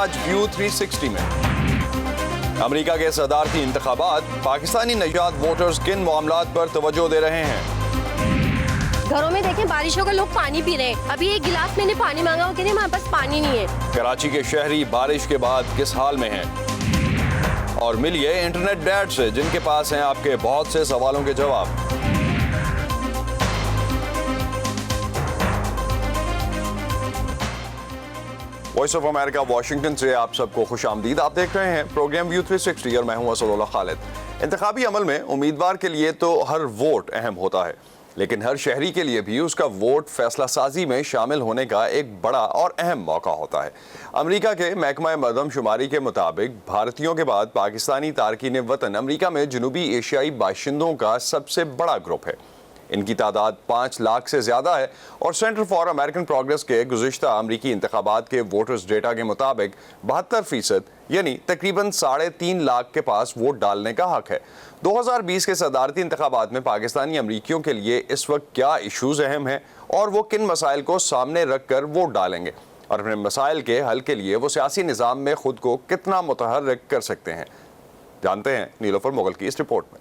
آج ویو 360 میں امریکہ کے صدارتی انتخابات، پاکستانی نژاد ووٹرز کن معاملات پر توجہ دے رہے ہیں؟ گھروں میں دیکھیں بارش ہو کر لوگ پانی پی رہے ہیں. ابھی ایک گلاس میں نے پانی مانگا، وہ کہتے ہیں ہمارے پاس پانی نہیں ہے. کراچی کے شہری بارش کے بعد کس حال میں ہیں؟ اور ملیے انٹرنیٹ ڈیڈ سے جن کے پاس ہیں آپ کے بہت سے سوالوں کے جواب. وائس آف امریکہ واشنگٹن سے آپ سب کو خوش آمدید. آپ دیکھ رہے ہیں پروگرام ویو 360 اور میں ہوں اسد اللہ خالد. انتخابی عمل میں امیدوار کے لیے تو ہر ووٹ اہم ہوتا ہے، لیکن ہر شہری کے لیے بھی اس کا ووٹ فیصلہ سازی میں شامل ہونے کا ایک بڑا اور اہم موقع ہوتا ہے. امریکہ کے محکمہ مردم شماری کے مطابق بھارتیوں کے بعد پاکستانی تارکین وطن امریکہ میں جنوبی ایشیائی باشندوں کا سب سے بڑا گروپ ہے. ان کی تعداد 5 لاکھ سے زیادہ ہے اور سینٹر فار امریکن پروگریس کے گزشتہ امریکی انتخابات کے ووٹرز ڈیٹا کے مطابق 72% یعنی تقریباً 3.5 لاکھ کے پاس ووٹ ڈالنے کا حق ہے. 2020 کے صدارتی انتخابات میں پاکستانی امریکیوں کے لیے اس وقت کیا ایشوز اہم ہیں اور وہ کن مسائل کو سامنے رکھ کر ووٹ ڈالیں گے اور اپنے مسائل کے حل کے لیے وہ سیاسی نظام میں خود کو کتنا متحرک کر سکتے ہیں، جانتے ہیں نیلوفر مغل کی اس رپورٹ میں.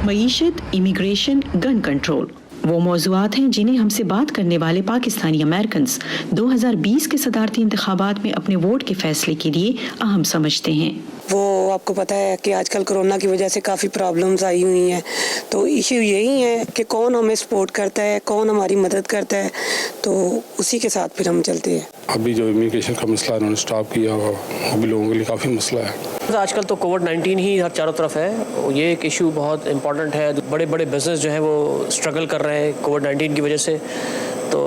معیشت، امیگریشن، گن کنٹرول وہ موضوعات ہیں جنہیں ہم سے بات کرنے والے پاکستانی امریکنز 2020 کے صدارتی انتخابات میں اپنے ووٹ کے فیصلے کے لیے اہم سمجھتے ہیں. وہ آپ کو پتہ ہے کہ آج کل کرونا کی وجہ سے کافی پرابلمز آئی ہوئی ہیں، تو ایشو یہی ہے کہ کون ہمیں سپورٹ کرتا ہے، کون ہماری مدد کرتا ہے، تو اسی کے ساتھ پھر ہم چلتے ہیں. ابھی جو امیگریشن کا مسئلہ انہوں نے سٹاپ کیا ہوا، ابھی لوگوں کے لیے کافی مسئلہ ہے. آج کل تو کووڈ-19 ہی ہر چاروں طرف ہے، یہ ایک ایشو بہت امپورٹنٹ ہے. بڑے بڑے بزنس جو ہیں وہ اسٹرگل کر رہے ہیں کووڈ-19 کی وجہ سے، تو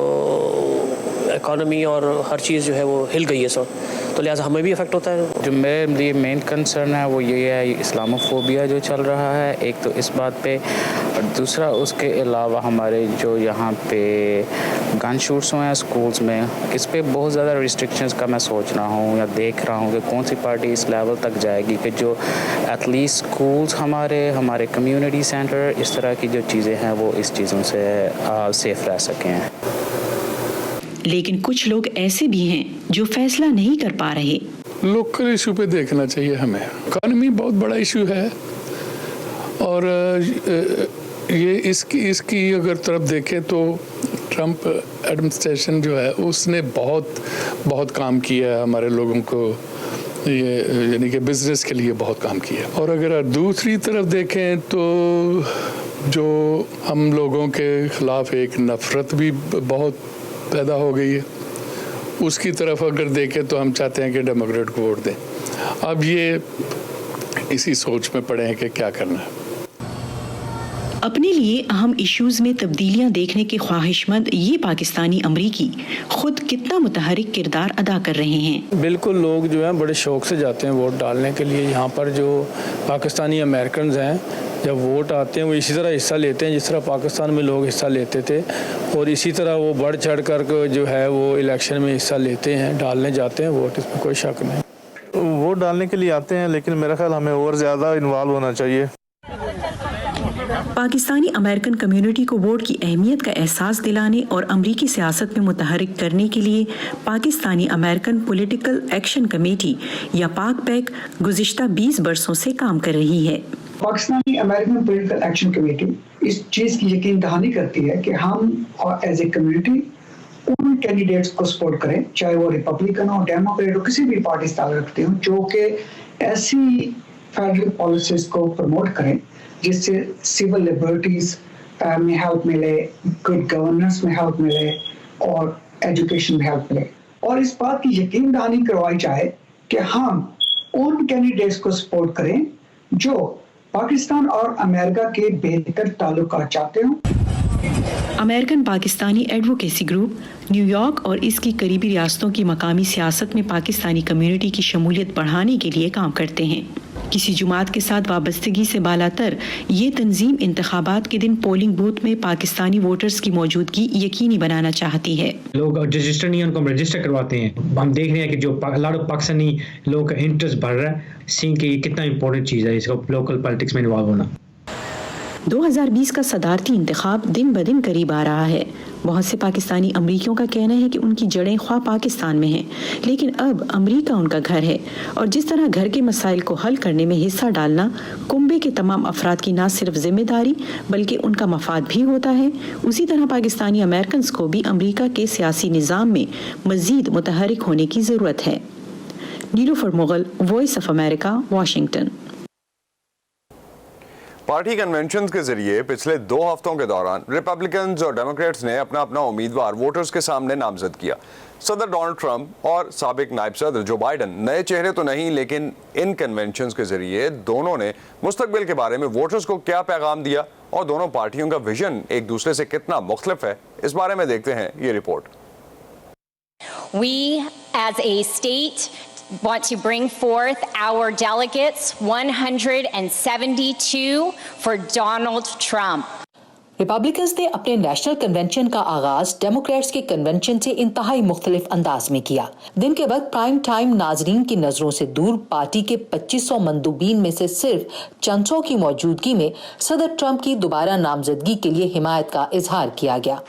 اکانومی اور ہر چیز جو ہے وہ ہل گئی ہے سب، تو لہٰذا ہمیں بھی افیکٹ ہوتا ہے. جو میرے لیے مین کنسرن ہے وہ یہ ہے اسلاموفوبیا جو چل رہا ہے، ایک تو اس بات پہ، اور دوسرا اس کے علاوہ ہمارے جو یہاں پہ گن شوٹس ہوئے ہیں اسکولز میں، اس پہ بہت زیادہ ریسٹرکشنز کا میں سوچ رہا ہوں یا دیکھ رہا ہوں کہ کون سی پارٹی اس لیول تک جائے گی کہ جو ایٹ لیسٹ اسکولز ہمارے کمیونٹی سینٹر اس طرح کی جو چیزیں ہیں وہ اس چیزوں سے سیف رہ سکیں. لیکن کچھ لوگ ایسے بھی ہیں جو فیصلہ نہیں کر پا رہے. لوکل ایشو پہ دیکھنا چاہیے ہمیں. اکانومی بہت بڑا ایشو ہے اور یہ اس کی اگر طرف دیکھیں تو ٹرمپ ایڈمنسٹریشن جو ہے اس نے بہت کام کیا ہے ہمارے لوگوں کو، یہ یعنی کہ بزنس کے لیے بہت کام کیا. اور اگر دوسری طرف دیکھیں تو جو ہم لوگوں کے خلاف ایک نفرت بھی بہت پیدا ہو گئی ہے، اس کی طرف اگر دیکھیں تو ہم چاہتے ہیں کہ ڈیموکریٹ کو ووٹ دیں. اب یہ اسی سوچ میں پڑے ہیں کہ کیا کرنا ہے. اپنے لیے اہم ایشوز میں تبدیلیاں دیکھنے کے خواہش مند یہ پاکستانی امریکی خود کتنا متحرک کردار ادا کر رہے ہیں. بالکل، لوگ جو ہیں بڑے شوق سے جاتے ہیں ووٹ ڈالنے کے لیے. یہاں پر جو پاکستانی امریکنز ہیں جب ووٹ آتے ہیں وہ اسی طرح حصہ لیتے ہیں جس طرح پاکستان میں لوگ حصہ لیتے تھے، اور اسی طرح وہ بڑھ چڑھ کر جو ہے وہ الیکشن میں حصہ لیتے ہیں، ڈالنے جاتے ہیں ووٹ. اس میں کوئی شک نہیں. ووٹ ڈالنے کے لیے آتے ہیں، لیکن میرا خیال ہمیں اور زیادہ انوالو ہونا چاہیے. پاکستانی امریکن کمیونٹی کو ووٹ کی اہمیت کا احساس دلانے اور امریکی سیاست میں متحرک کرنے کے لیے Pakistani American political action committee یا پاک پیک گزشتہ 20 برسوں سے کام کر رہی ہے. Pakistani American political action committee اس چیز کی یقین دہانی کرتی ہے کہ ہم ایز اے کمیونٹی ان کینڈیڈیٹس کو سپورٹ کریں، چاہے وہ ریپبلکن ہو، ڈیموکریٹ ہو، کسی بھی پارٹی سے تعلق رکھتے ہوں، جو کہ ایسی فیڈرل پالیسیز کو پروموٹ کریں جس سے سول لبرٹیز میں ہیلپ ملے، گڈ گورننس میں ہیلپ ملے اور ایجوکیشن میں ہیلپ ملے. اور اس بات کی یقین دہانی کروائی جائے کہ ہم ان کینڈیڈیٹس کو سپورٹ کریں جو پاکستان اور امریکہ کے بہتر تعلقات چاہتے ہوں. American Pakistani advocacy group new York اور اس کی قریبی ریاستوں کی مقامی سیاست میں پاکستانی کمیونٹی کی شمولیت بڑھانے کے لیے کام کرتے ہیں. کسی جماعت کے ساتھ وابستگی سے بالاتر یہ تنظیم انتخابات کے دن پولنگ بوتھ میں پاکستانی ووٹرز کی موجودگی یقینی بنانا چاہتی ہے. لوگ رجسٹر نہیں ہیں، ان کو ہم رجسٹر کرواتے ہیں. ہم دیکھ رہے ہیں کہ جو لاڑو پاکستانی لوگوں کا انٹرسٹ بڑھ رہا ہے، سین کہ یہ کتنا امپورٹنٹ چیز ہے اس کو لوکل پالیٹکس میں انوالو ہونا. 2020 का सदारती इंतखाब दिन ब दिन करीब आ रहा है। बहुत से पाकिस्तानी अमरीकियों का कहना है कि उनकी जड़ें ख्वाह पाकिस्तान में हैं, लेकिन अब अमरीका उनका घर है और जिस तरह घर के मसाइल को हल करने में हिस्सा डालना कुंबे के तमाम अफराद की न सिर्फ जिम्मेदारी बल्कि उनका मफाद भी होता है, उसी तरह पाकिस्तानी अमेरिकन को भी अमरीका के सियासी निज़ाम में मज़ीद मुतहरिक होने की ज़रूरत है। Nilofar Mughal, voice of America, Washington. Party convention के जरिए पिछले 2 हफ्तों के दौरान रिपब्लिकन्स और डेमोक्रेट्स ने अपना अपना उम्मीदवार वोटर्स के सामने नामजद किया। सदर डोनाल्ड ट्रंप और साबिक नायब सदर जो बाइडन नए चेहरे तो नहीं, लेकिन इन कन्वेंशन के जरिए दोनों ने मुस्तकबिल के बारे में वोटर्स को क्या पैगाम दिया और दोनों पार्टियों का विजन एक दूसरे से कितना मुख्तलिफ है, इस बारे में देखते हैं ये report. We as a state want to bring forth our delegates 172 for Donald Trump. Republicans ने अपने नेशनल कन्वेंशन का आगाज डेमोक्रेट्स के कन्वेंशन से इंतहाई मुख्तलिफ अंदाज में किया। दिन के वक्त प्राइम टाइम नाजरीन की नजरों से दूर पार्टी के 2500 मंदूबीन में से सिर्फ चंद सौ की मौजूदगी में सदर ट्रंप की दोबारा नामजदगी के लिए हिमायत का इजहार किया गया।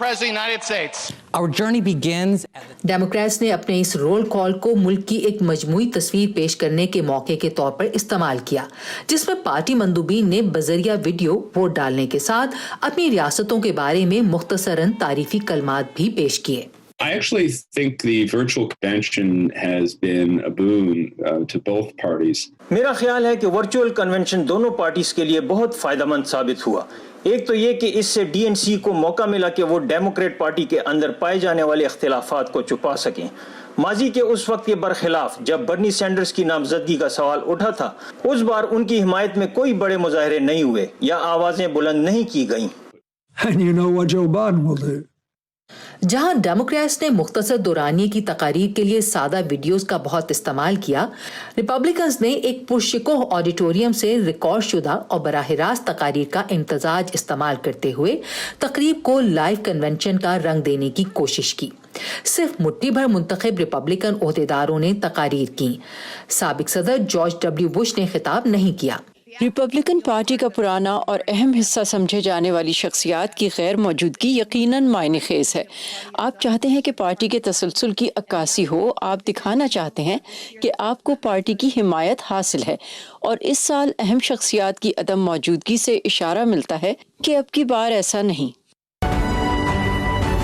डेमोक्रेट्स ने अपने इस रोल कॉल को मुल्क की एक मजमूई तस्वीर पेश करने के मौके के तौर पर इस्तेमाल किया, जिसमें पार्टी मंदूबीन ने बजरिया वीडियो वोट डालने के साथ अपनी रियासतों के बारे में मुख्तसरन तारीफी कलमात भी पेश किए। I actually think the virtual convention has been a boon to both parties. मेरा ख्याल है कि वर्चुअल कन्वेंशन दोनों पार्टीज के लिए बहुत फायदेमंद साबित हुआ। एक तो ये कि इससे डीएनसी को मौका मिला कि वो डेमोक्रेट पार्टी के अंदर पाए जाने वाले इख्तिलाफात को छुपा सकें। माजी के उस वक्त के बरखिलाफ जब बर्नी सैंडर्स की नामजदगी का सवाल उठा था, उस बार उनकी हिमायत में कोई बड़े मुजाहरे नहीं हुए या आवाजें बुलंद नहीं की गईं। And you know what Joe Biden will do. जहां डेमोक्रेट्स ने मुख्तसर दौरानिये की तकारीर के लिए सादा वीडियोस का बहुत इस्तेमाल किया, रिपब्लिकन्स ने एक पुरशिकोह ऑडिटोरियम से रिकॉर्ड शुदा और बराह रास्त तकारीर का इम्तजाज इस्तेमाल करते हुए तकरीब को लाइव कन्वेंशन का रंग देने की कोशिश की। सिर्फ मुट्ठी भर मुंतखब रिपब्लिकन ओहदेदारों ने तकारीर की। साबिक सदर जॉर्ज डब्ल्यू बुश ने खिताब नहीं किया। रिपब्लिकन पार्टी का पुराना और अहम हिस्सा समझे जाने वाली शख्सियात की गैर मौजूदगी यकीनन मायने खेज है। आप चाहते हैं कि पार्टी के तसलसल की अक्कासी हो, आप दिखाना चाहते हैं कि आपको पार्टी की हिमायत हासिल है, और इस साल अहम शख्सियात की अदम मौजूदगी से इशारा मिलता है कि अब की बार ऐसा नहीं।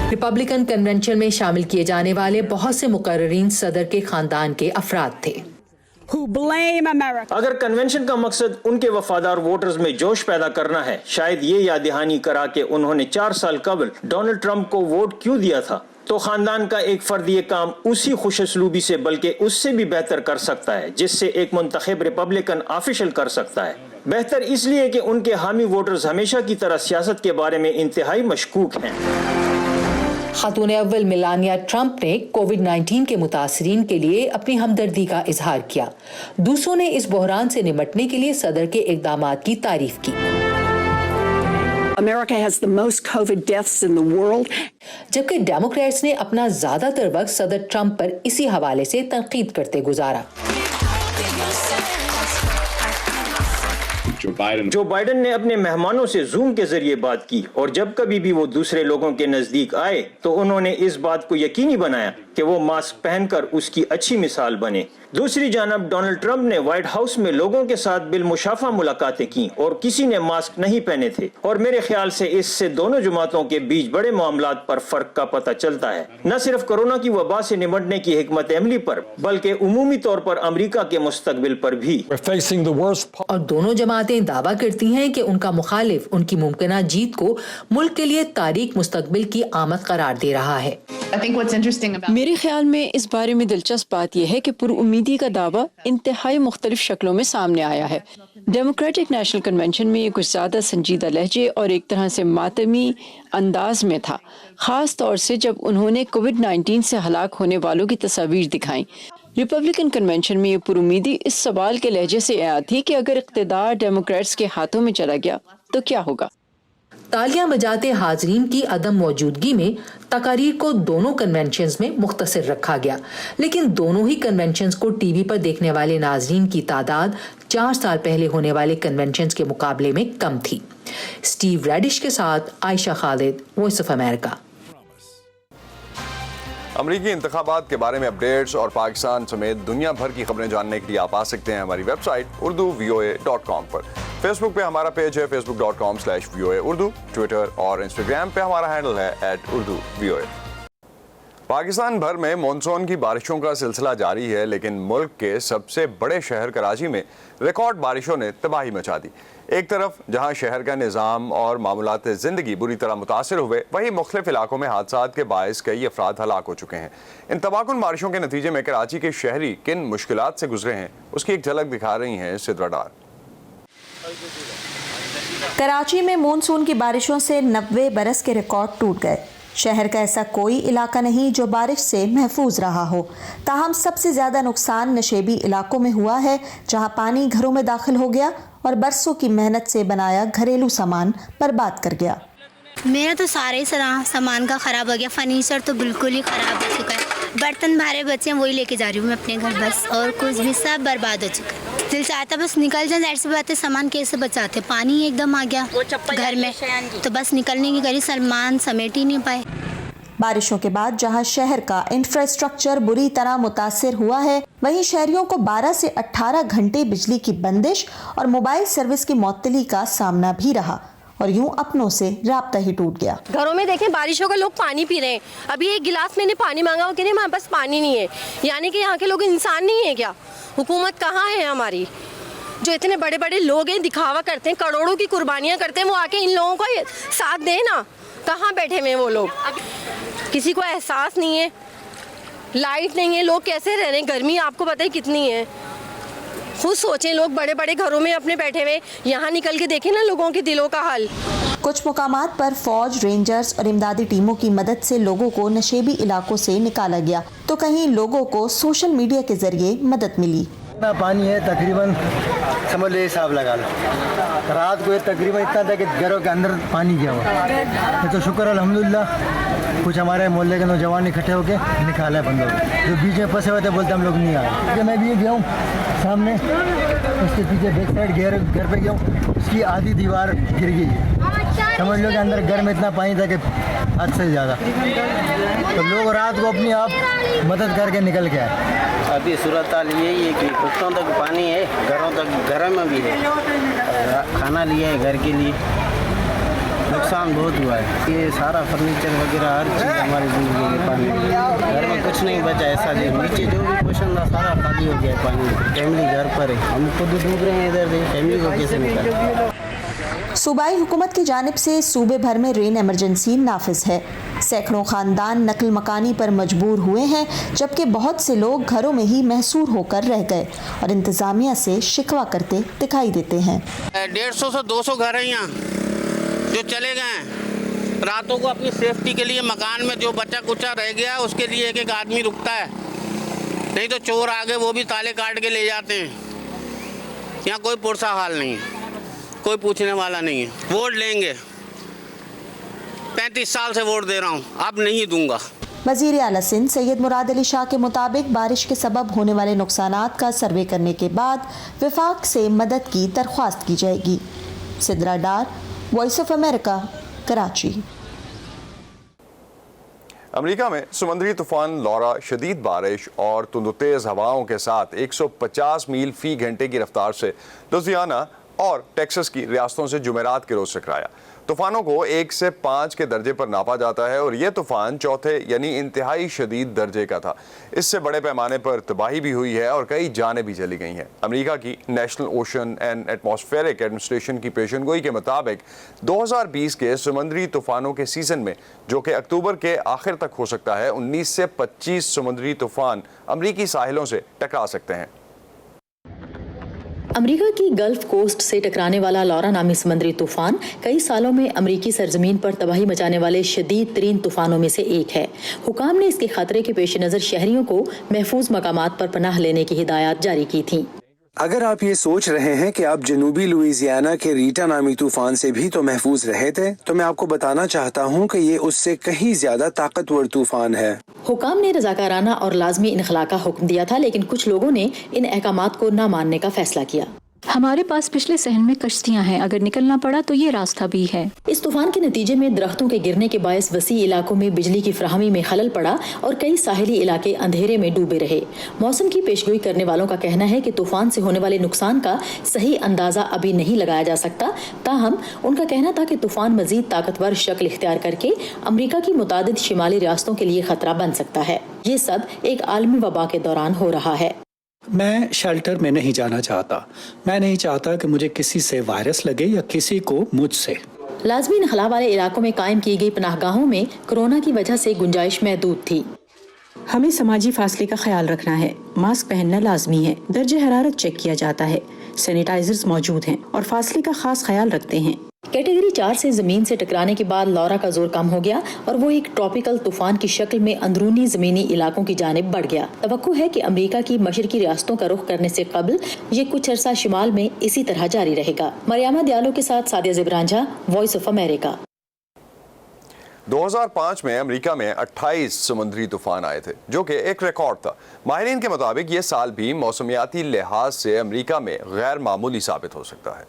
रिपब्लिकन कन्वेंशन में शामिल किए जाने वाले बहुत से मुकर्ररीन सदर के खानदान के अफराद थे। अगर कन्वेंशन का मकसद उनके वफादार वोटर्स में जोश पैदा करना है, शायद ये याद दहानी करा कि उन्होंने 4 साल कबल डोनाल्ड ट्रंप को वोट क्यों दिया था, तो खानदान का एक फर्द ये काम उसी खुशसलूबी से बल्कि उससे भी बेहतर कर सकता है जिससे एक मुंतखब रिपब्लिकन ऑफिशियल कर सकता है। बेहतर इसलिए कि उनके हामी वोटर्स हमेशा की तरह सियासत के बारे में इंतहाई मशकूक हैं। खातून अव्वल मेलानिया ट्रंप ने कोविड-19 के मुतासरीन के लिए अपनी हमदर्दी का इजहार किया। दूसरों ने इस बहरान से निपटने के लिए सदर के इक़दामात की तारीफ की। America has the most COVID deaths in the world. जबकि डेमोक्रेट्स ने अपना ज्यादातर वक्त सदर ट्रंप पर इसी हवाले से तनकीद करते गुजारा। जो बाइडन ने अपने मेहमानों से जूम के जरिए बात की, और जब कभी भी वो दूसरे लोगों के नजदीक आए तो उन्होंने इस बात को यकीनी बनाया कि वो मास्क पहनकर उसकी अच्छी मिसाल बने। दूसरी जानब डोनाल्ड ट्रंप ने व्हाइट हाउस में लोगों के साथ बिलमुशाफा मुलाकातें की और किसी ने मास्क नहीं पहने थे, और मेरे ख्याल से इससे दोनों जमातों के बीच बड़े मामलात पर फर्क का पता चलता है, न सिर्फ कोरोना की वबा से निपटने की हिकमत अमली पर बल्कि उमूमी तौर पर अमरीका के मुस्तकबिल पर भी। और दोनों जमातें दावा करती हैं कि उनका मुखालिफ उनकी मुमकिना जीत को मुल्क के लिए तारीख मुस्तकबिल की आमद करार दे रहा है। मेरे ख्याल में इस बारे में दिलचस्प बात यह है कि पुरउम्मीदी का दावा इंतहाई मुख्तलिफ शक्लों में सामने आया है। डेमोक्रेटिक नेशनल कन्वेंशन में ये कुछ ज़्यादा संजीदा लहजे और एक तरह से मातमी अंदाज में था, ख़ास तौर से जब उन्होंने कोविड-19 से हलाक होने वालों की तस्वीर दिखाई। रिपब्लिकन कन्वेंशन में ये पुरुमीदी इस सवाल के लहजे से आया थी कि अगर इक़्तिदार डेमोक्रेट्स के हाथों में चला गया तो क्या होगा। तालियां बजाते हाजरीन की अदम मौजूदगी में तकारीर को दोनों कन्वेंशंस में मुख्तसर रखा गया, लेकिन दोनों ही कन्वेंशंस को टीवी पर देखने वाले नाजरीन की तादाद 4 साल पहले होने वाले कन्वेंशंस के मुकाबले में कम थी। اسٹیو ریڈش کے ساتھ عائشہ خالد، وائس آف امریکہ۔ امریکی انتخابات کے بارے میں اپڈیٹس اور پاکستان سمیت دنیا بھر کی خبریں جاننے کے لیے آپ آ سکتے ہیں ہماری ویب سائٹ urduvoa.com پر۔ فیس بک پہ ہمارا پیج ہے facebook.com/VOA اردو، ٹویٹر اور انسٹاگرام پہ ہمارا ہینڈل ہے @urduvoa۔ پاکستان بھر میں مانسون کی بارشوں کا سلسلہ جاری ہے، لیکن ملک کے سب سے بڑے شہر کراچی میں ریکارڈ بارشوں نے تباہی مچا دی۔ ایک طرف جہاں شہر کا نظام اور معمولات زندگی بری طرح متاثر ہوئے، وہیں مختلف علاقوں میں حادثات کے باعث کئی افراد ہلاک ہو چکے ہیں۔ ان تباہ کن بارشوں کے نتیجے میں کراچی کے شہری کن مشکلات سے گزرے ہیں، اس کی ایک جھلک دکھا رہی ہیں سدرا ڈار۔ کراچی میں مونسون کی بارشوں سے 90 برس کے ریکارڈ ٹوٹ گئے۔ شہر کا ایسا کوئی علاقہ نہیں جو بارش سے محفوظ رہا ہو، تاہم سب سے زیادہ نقصان نشیبی علاقوں میں ہوا ہے، جہاں پانی گھروں میں داخل ہو گیا اور برسوں کی محنت سے بنایا گھریلو سامان برباد کر گیا۔ میرا تو سارے سامان کا خراب ہو گیا، فرنیچر تو بالکل ہی خراب ہو چکا ہے، برتن بھارے بچے ہیں وہی لے کے جا رہی ہوں میں اپنے گھر بس، اور کچھ بھی سب برباد ہو چکا ہے۔ دل چاہتا بس نکل جائیں، ظاہر سی بات ہے سامان کیسے بچاتے، پانی ایک دم آ گیا گھر میں تو بس نکلنے کی کری سامان سمیٹ ہی نہیں پائے۔ بارشوں کے بعد جہاں شہر کا انفراسٹرکچر بری طرح متاثر ہوا ہے، وہیں شہریوں کو 12 سے 18 گھنٹے بجلی کی بندش اور موبائل سروس کی معطلی کا سامنا بھی رہا، اور یوں اپنوں سے رابطہ ہی ٹوٹ گیا۔ گھروں میں دیکھیں بارشوں کا لوگ پانی پی رہے ہیں، ابھی ایک گلاس میں نے پانی مانگا وہ کہہ رہے ہمارے پاس پانی نہیں ہے، یعنی کہ یہاں کے لوگ انسان نہیں ہیں کیا؟ حکومت کہاں ہے ہماری؟ جو اتنے بڑے بڑے لوگ ہیں، دکھاوا کرتے ہیں، کروڑوں کی قربانیاں کرتے ہیں، وہ آ کے ان لوگوں کا ساتھ دیں نا۔ کہاں بیٹھے ہوئے وہ لوگ؟ کسی کو احساس نہیں ہے، لائٹ نہیں ہے، لوگ کیسے رہ رہے ہیں؟ گرمی آپ کو پتہ ہے کتنی ہے، خود سوچیں، لوگ بڑے بڑے گھروں میں اپنے بیٹھے ہوئے، یہاں نکل کے دیکھیں نا لوگوں کے دلوں کا حال۔ کچھ مقامات پر فوج، رینجرز اور امدادی ٹیموں کی مدد سے لوگوں کو نشیبی علاقوں سے نکالا گیا، تو کہیں لوگوں کو سوشل میڈیا کے ذریعے مدد ملی۔ پانی ہے تقریباً سمجھ لے حساب لگا لو، رات کو تقریباً اتنا تھا کہ گھروں کے اندر پانی گیا ہوا۔ یہ تو شکر الحمدللہ کچھ ہمارے محلے کے نوجوان اکٹھے ہو کے نکالا ہے بندوں کو، جو بیچ میں پھنسے ہوئے تھے بولتے ہم لوگ نہیں آئے۔ کیونکہ میں بھی گیا ہوں سامنے، اس کے پیچھے بیک سائڈ گھر پہ گیا ہوں، اس کی آدھی دیوار گر گئی ہے، سمجھ لو کہ اندر گھر میں اتنا پانی تھا کہ حد سے زیادہ، تو لوگ رات کو اپنی آپ مدد کر کے نکل کے آئے۔ ابھی صورتحال یہی ہے کہ پختوں تک پانی ہے، گھروں میں بھی ہے، کھانا لیا ہے گھر کے لیے، نقصان بہت ہوا ہے، یہ سارا فرنیچر وغیرہ ہر چیز ہماری زندگی میں پانی، گھر میں کچھ نہیں بچا ایسا نہیں، نیچے جو بھی پوشن تھا سارا خالی ہو گیا ہے پانی، فیملی گھر پر ہے، ہم خود ڈوب رہے ہیں ادھر، فیملی کو کیسے نکالیں؟ صوبائی حکومت کی جانب سے صوبے بھر میں رین ایمرجنسی نافذ ہے، سینکڑوں خاندان نقل مکانی پر مجبور ہوئے ہیں، جبکہ بہت سے لوگ گھروں میں ہی محصور ہو کر رہ گئے اور انتظامیہ سے شکوہ کرتے دکھائی دیتے ہیں۔ 150 سے 200 گھر ہیں یہاں جو چلے گئے ہیں، راتوں کو اپنی سیفٹی کے لیے مکان میں جو بچہ کچا رہ گیا اس کے لیے ایک آدمی رکتا ہے، نہیں تو چور آگے وہ بھی تالے کاٹ کے لے جاتے ہیں۔ یہاں کوئی پرسا حال نہیں ہے، کوئی پوچھنے والا نہیں ہے۔ ووٹ لیں گے، 35 سال سے ووٹ دے رہا ہوں، اب نہیں دوں گا۔ وزیر اعلیٰ سندھ سید مراد علی شاہ کے مطابق بارش کے سبب ہونے والے نقصانات کا سروے کرنے کے بعد وفاق سے مدد کی درخواست کی جائے گی۔ سدرا ڈار، وائس آف امریکہ، کراچی۔ امریکہ میں سمندری طوفان لورا شدید بارش اور تند و تیز ہواؤں کے ساتھ 150 میل فی گھنٹے کی رفتار سے لوزیانا اور ٹیکسس کی ریاستوں سے جمعرات کے روز ٹکرایا۔ طوفانوں کو 1 سے 5 کے درجے پر ناپا جاتا ہے اور یہ طوفان چوتھے یعنی انتہائی شدید درجے کا تھا۔ اس سے بڑے پیمانے پر تباہی بھی ہوئی ہے اور کئی جانیں بھی چلی گئی ہیں۔ امریکہ کی national ocean and atmospheric administration کی پیشن گوئی کے مطابق 2020 کے سمندری طوفانوں کے سیزن میں، جو کہ اکتوبر کے آخر تک ہو سکتا ہے، 19 سے 25 سمندری طوفان امریکی ساحلوں سے ٹکرا سکتے ہیں۔ امریکہ کی گلف کوسٹ سے ٹکرانے والا لورا نامی سمندری طوفان کئی سالوں میں امریکی سرزمین پر تباہی مچانے والے شدید ترین طوفانوں میں سے ایک ہے۔ حکام نے اس کے خطرے کے پیش نظر شہریوں کو محفوظ مقامات پر پناہ لینے کی ہدایات جاری کی تھیں۔ اگر آپ یہ سوچ رہے ہیں کہ آپ جنوبی لوئیزیانا کے ریٹا نامی طوفان سے بھی تو محفوظ رہے تھے، تو میں آپ کو بتانا چاہتا ہوں کہ یہ اس سے کہیں زیادہ طاقتور طوفان ہے۔ حکام نے رضاکارانہ اور لازمی انخلاء کا حکم دیا تھا، لیکن کچھ لوگوں نے ان احکامات کو نہ ماننے کا فیصلہ کیا۔ हमारे पास पिछले सहन में कश्तियां हैं, अगर निकलना पड़ा तो ये रास्ता भी है। इस तूफान के नतीजे में दरख्तों के गिरने के बायस वसी इलाकों में बिजली की फराहमी में खलल पड़ा और कई साहिली इलाके अंधेरे में डूबे रहे। मौसम की पेशगोई करने वालों का कहना है कि तूफान से होने वाले नुकसान का सही अंदाजा अभी नहीं लगाया जा सकता। ताहम उनका कहना था कि तूफान मजीद ताकतवर शक्ल इख्तियार करके अमरीका की मुतादिद शिमाली रियासतों के लिए खतरा बन सकता है। ये सब एक आलमी वबा के दौरान हो रहा है। मैं शेल्टर में नहीं जाना चाहता। मैं नहीं चाहता कि मुझे किसी से वायरस लगे या किसी को मुझसे। लाजमी नखला वाले इलाकों में कायम की गई पनाहगाहों में कोरोना की वजह से गुंजाइश महदूद थी। हमें समाजी फासले का ख्याल रखना है, मास्क पहनना लाजमी है, दर्जे हरारत चेक किया जाता है, सैनिटाइजर्स मौजूद हैं और फासले का खास ख्याल रखते हैं। कैटेगरी 4 से जमीन से टकराने के बाद लौरा का जोर कम हो गया और वो एक ट्रॉपिकल तूफान की शक्ल में अंदरूनी जमीनी इलाकों की जानिब बढ़ गया। तवक्को है कि अमेरिका की मशरकी रियासतों का रुख करने से कबल ये कुछ अरसा शिमाल में इसी तरह जारी रहेगा। मरियामा दियालो के साथ सादिया ज़िब्रांझा, वॉइस ऑफ अमेरिका। 2005 में अमेरिका में 28 समुद्री तूफान आए थे, जो कि एक रिकॉर्ड था। माहिरीन के मुताबिक ये साल भी मौसमियाती लिहाज से अमेरिका में गैर मामूली साबित हो सकता है।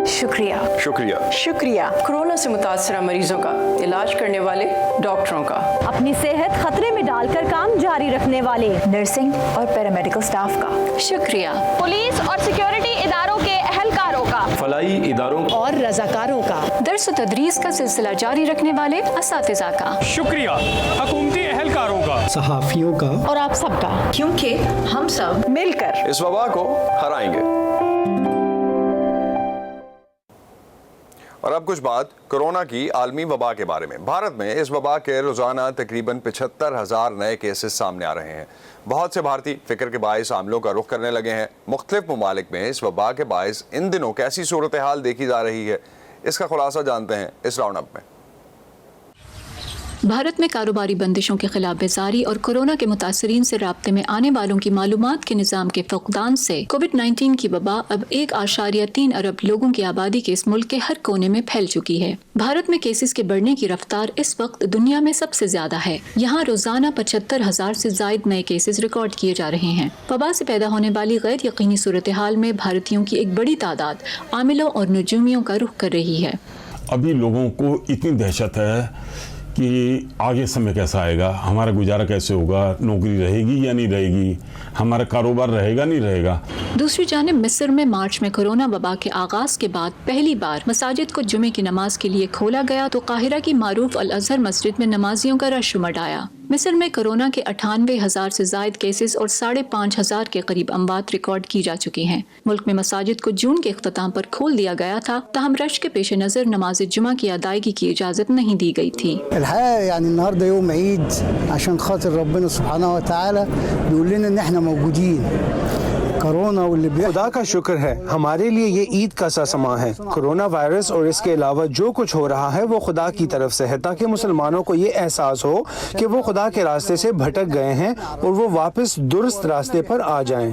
शुक्रिया शुक्रिया शुक्रिया कोरोना से मुतासरा मरीजों का, इलाज करने वाले डॉक्टरों का, अपनी सेहत खतरे में डालकर काम जारी रखने वाले नर्सिंग और पैरामेडिकल स्टाफ का। शुक्रिया पुलिस और सिक्योरिटी इदारों के अहलकारों का, फलाही इदारों और रजाकारों का, दर्स व तदरीस का सिलसिला जारी रखने वाले असातिज़ा का। शुक्रिया हुकूमती अहलकारों का, सहाफियों का और आप सबका, क्योंकि हम सब मिलकर इस वबा को हराएंगे। और अब कुछ बात कोरोना की आलमी वबा के बारे में। भारत में इस वबा के रोजाना तकरीबन 75,000 नए केसेस सामने आ रहे हैं। बहुत से भारतीय फिक्र के बायस आमलों का रुख करने लगे हैं। मुख्तलिफ ममालिक में इस वबा के बायस इन दिनों कैसी सूरत हाल देखी जा रही है, इसका खुलासा जानते हैं इस राउंड अप में। भारत में कारोबारी बंदिशों के खिलाफ बेजारी और कोरोना के मुतासरीन से राब्ते में आने वालों की मालूमात के निज़ाम के फुकदान से कोविड-19 की वबा अब 1.3 अरब लोगों की आबादी के इस मुल्क के हर कोने में फैल चुकी है। भारत में केसेस के बढ़ने की रफ्तार इस वक्त दुनिया में सबसे ज्यादा है। यहाँ रोजाना 75,000 से जायद नए केसेस रिकॉर्ड किए जा रहे हैं। वबा से पैदा होने वाली गैर यकीनी सूरत हाल में भारतीयों की एक बड़ी तादाद आमिलों और नजूमियों का रुख कर रही है। अभी लोगों को इतनी दहशत है कि आगे समय कैसा आएगा, हमारा गुजारा कैसे होगा, नौकरी रहेगी या नहीं रहेगी, हमारा कारोबार रहेगा नहीं रहेगा। दूसरी जानिब मिस्र में मार्च में कोरोना वबा के आगाज के बाद पहली बार मसाजिद को जुमे की नमाज के लिए खोला गया तो काहिरा की मारूफ अल अजहर मस्जिद में नमाजियों का रश उमड़ आया। मिस्र में कोरोना के 98,000 से जायद केसेस और 5,500 के करीब अमवात रिकॉर्ड की जा चुकी हैं। मुल्क में मसाजिद को जून के इख्तिताम पर खोल दिया गया था, ताहम रश के पेश नज़र नमाज जुमा की अदायगी की इजाज़त नहीं दी गई थी। يعني النهارده يوم عيد عشان خاطر ربنا سبحانه وتعالى بيقول لنا ان احنا موجودين خدا کا شکر ہے ہمارے لیے یہ عید کا سا سماں ہے۔ کورونا وائرس اور اس کے علاوہ جو کچھ ہو رہا ہے وہ خدا کی طرف سے ہے، تاکہ مسلمانوں کو یہ احساس ہو کہ وہ خدا کے راستے سے بھٹک گئے ہیں اور وہ واپس درست راستے پر آ جائیں۔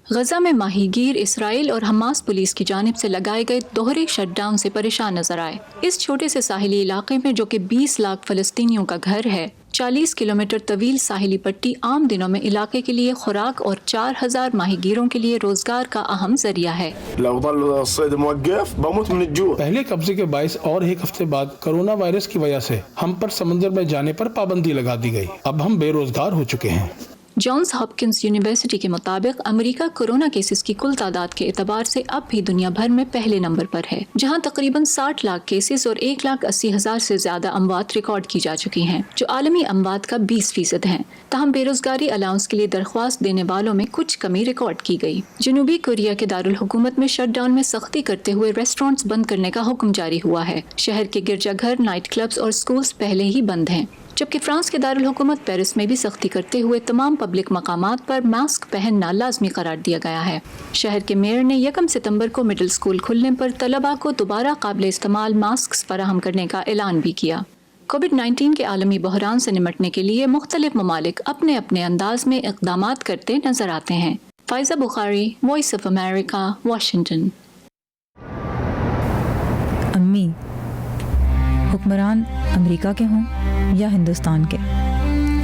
غزہ میں ماہی گیر اسرائیل اور حماس پولیس کی جانب سے لگائے گئے دوہرے شٹ ڈاؤن سے پریشان نظر آئے۔ اس چھوٹے سے ساحلی علاقے میں جو کہ 20 لاکھ فلسطینیوں کا گھر ہے، 40 کلومیٹر طویل ساحلی پٹی عام دنوں میں علاقے کے لیے خوراک اور 4,000 ماہی گیروں کے لیے روزگار کا اہم ذریعہ ہے۔ پہلے قبضے کے باعث اور ایک ہفتے بعد کورونا وائرس کی وجہ سے ہم پر سمندر میں جانے پر پابندی لگا دی گئی۔ اب ہم بے روزگار ہو چکے ہیں۔ جانس ہاپکنس یونیورسٹی کے مطابق امریکہ کورونا کیسز کی کل تعداد کے اعتبار سے اب بھی دنیا بھر میں پہلے نمبر پر ہے، جہاں تقریباً 60 لاکھ کیسز اور 1,80,000 سے زیادہ اموات ریکارڈ کی جا چکی ہیں، جو عالمی اموات کا 20% ہیں۔ تاہم بے روزگاری الاؤنس کے لیے درخواست دینے والوں میں کچھ کمی ریکارڈ کی گئی۔ جنوبی کوریا کے دارالحکومت میں شٹ ڈاؤن میں سختی کرتے ہوئے ریسٹورینٹس بند کرنے کا حکم جاری ہوا ہے۔ شہر کے گرجا گھر، نائٹ کلبز اور سکولز پہلے ہی بند ہیں، جبکہ فرانس کے دارالحکومت پیرس میں بھی سختی کرتے ہوئے تمام پبلک مقامات پر ماسک پہننا لازمی قرار دیا گیا ہے۔ شہر کے میئر نے 1 ستمبر کو مڈل اسکول کھلنے پر طلباء کو دوبارہ قابل استعمال ماسکس فراہم کرنے کا اعلان بھی کیا۔ کووڈ-19 کے عالمی بحران سے نمٹنے کے لیے مختلف ممالک اپنے اپنے انداز میں اقدامات کرتے نظر آتے ہیں۔ فائزہ بخاری، وائس آف امریکہ، واشنگٹن۔ امی، حکمران امریکہ کے ہوں یا ہندوستان کے،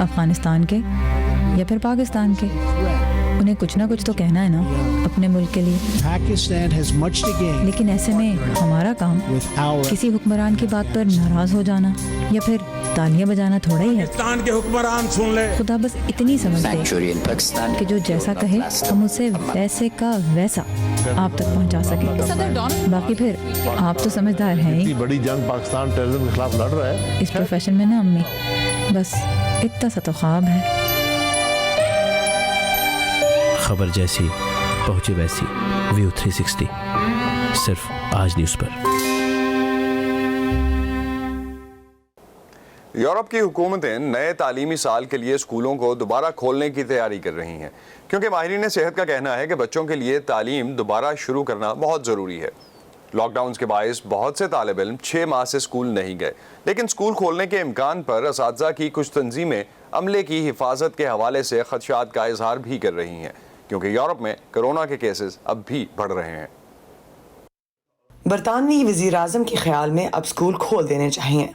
افغانستان کے یا پھر پاکستان کے، उन्हें कुछ ना कुछ तो कहना है ना अपने मुल्क के लिए। Pakistan has much to gain लेकिन ऐसे में हमारा काम किसी हुक्मरान की बात पर नाराज हो जाना या फिर तालियां बजाना थोड़ा ही है। पाकिस्तान के हुक्मरान सुन ले। खुदा बस इतनी समझ दे कि जो जैसा कहे हम उसे वैसे का वैसा आप तक पहुंचा सके। बाकी फिर आप तो समझदार हैं ही। बड़ी जंग पाकिस्तान टेररिज्म के खिलाफ लड़ रहा है। इस प्रोफेशन में ना अम्मी, बस इतना सा तो ख्वाब है। खबर जैसी पहुंचे वैसी, व्यू 360 सिर्फ आज न्यूज़ पर। यूरोप की हुकूमतें नए तालीमी साल के लिए स्कूलों को दोबारा खोलने की तैयारी कर रही हैं, क्योंकि माहिरीन सेहत का कहना है कि बच्चों के लिए तालीम दोबारा शुरू करना बहुत ज़रूरी है। लॉकडाउन के बायस बहुत से तालिब इल्म 6 माह से स्कूल नहीं गए, लेकिन स्कूल खोलने के इम्कान पर असातिज़ा की कुछ तंजीमें अमले की हिफाजत के हवाले से खदशात का इजहार भी कर रही हैं, क्योंकि यूरोप में कोरोना के केसेस अब भी बढ़ रहे हैं। बरतानवी वज़ीर आज़म के ख्याल में अब स्कूल खोल देने चाहिए।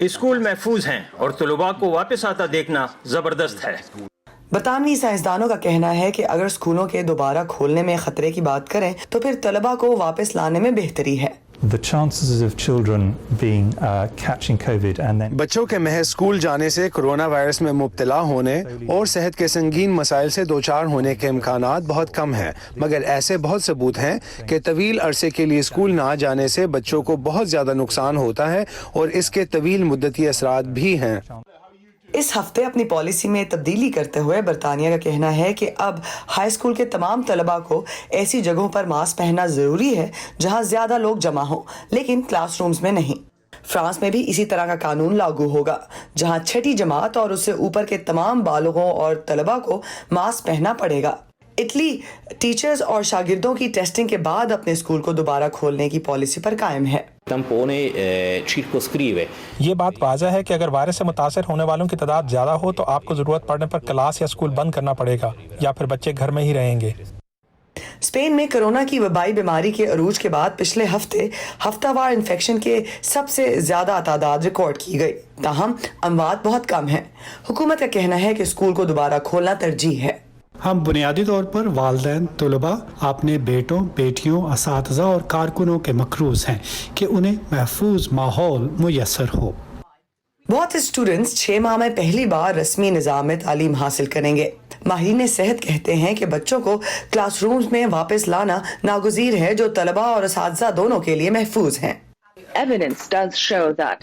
स्कूल महफूज हैं और तलबा को वापस आता देखना जबरदस्त है। बरतानवी साइंसदानों का कहना है कि अगर स्कूलों के दोबारा खोलने में खतरे की बात करें तो फिर तलबा को वापस लाने में बेहतरी है। The chances of children being catching COVID and then बच्चों के महज स्कूल जाने से कोरोना वायरस में मुब्तला होने और सेहत के संगीन मसाइल से दो चार होने के इम्कानात बहुत कम हैं, मगर ऐसे बहुत सबूत हैं कि तवील अरसे के लिए स्कूल ना जाने से बच्चों को बहुत ज़्यादा नुकसान होता है और इसके तवील मुद्दती असरात भी हैं। इस हफ्ते अपनी पॉलिसी में तब्दीली करते हुए बरतानिया का कहना है कि अब हाई स्कूल के तमाम तलबा को ऐसी जगहों पर मास्क पहनना ज़रूरी है जहां ज़्यादा लोग जमा हों, लेकिन क्लासरूम्स में नहीं। फ्रांस में भी इसी तरह का कानून लागू होगा, जहां 6ठी जमात और उससे ऊपर के तमाम बालगों और तलबा को मास्क पहनना पड़ेगा। इटली टीचर्स और शागिर्दों की टेस्टिंग के बाद अपने स्कूल को दोबारा खोलने की पॉलिसी पर कायम है। ये बात वाज़ह है कि अगर वायरस से मुतासर होने वालों की तादाद ज़्यादा हो तो आपको ज़रूरत पड़ने पर क्लास या स्कूल बंद करना पड़ेगा या फिर बच्चे घर में ही रहेंगे। स्पेन में कोरोना की वबाई बीमारी के अरूज के बाद पिछले हफ्ते हफ्तावार इन्फेक्शन के सबसे ज़्यादा तादाद रिकॉर्ड की गई, ताहम अमवात बहुत कम है। हुकूमत का कहना है कि स्कूल को दोबारा खोलना तरजीह है। हम बुनियादी तौर पर वालिदैन तलबा अपने बेटों बेटियों असातिज़ा और कारकुनों के मकरूज़ हैं कि उन्हें महफूज माहौल मुयस्सर हो। बहुत से स्टूडेंट्स 6 माह में पहली बार रस्मी निज़ाम में तालीम हासिल करेंगे। माहिरीन सेहत कहते हैं कि बच्चों को क्लासरूम्स में वापस लाना नागुज़ीर है, जो तलबा और असातिज़ा दोनों के लिए महफूज हैं।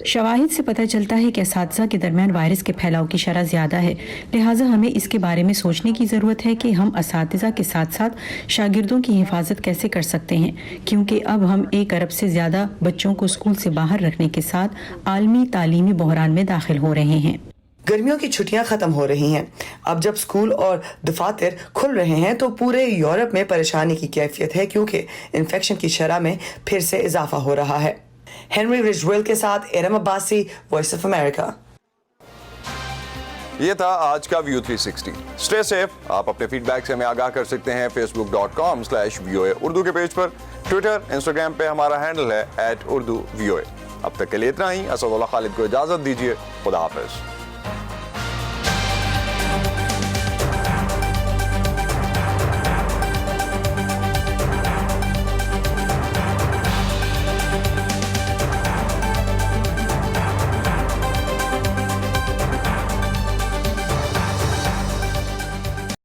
शवाहिद से पता चलता है कि असातिज़ा के दरमियान वायरस के फैलाव की शरह ज़्यादा है, लिहाजा हमें इसके बारे में सोचने की ज़रूरत है कि हम असातिज़ा के साथ साथ शागिर्दों की हिफाजत कैसे कर सकते हैं, क्योंकि अब हम 1 अरब से ज़्यादा बच्चों को स्कूल से बाहर रखने के साथ आलमी तालीमी बहरान में दाखिल हो रहे हैं। गर्मियों की छुट्टियां खत्म हो रही हैं। अब जब स्कूल और दफातर खुल रहे हैं तो पूरे यूरोप में परेशानी की कैफियत है, क्योंकि इन्फेक्शन की शरह में फिर से इजाफा हो रहा है। हेनरी रिजवेल के साथ एरम अब्बासी, वॉइस ऑफ अमेरिका। ये था आज का व्यू 360। Stay safe. आप अपने फीडबैक से हमें आगाह कर सकते हैं facebook.com/VOA उर्दू के पेज पर। ट्विटर इंस्टाग्राम पे हमारा हैंडल है @urduvoa। अब तक के लिए इतना ही। असदुल्लाह खालिद को इजाजत दीजिए। खुदा हाफिज।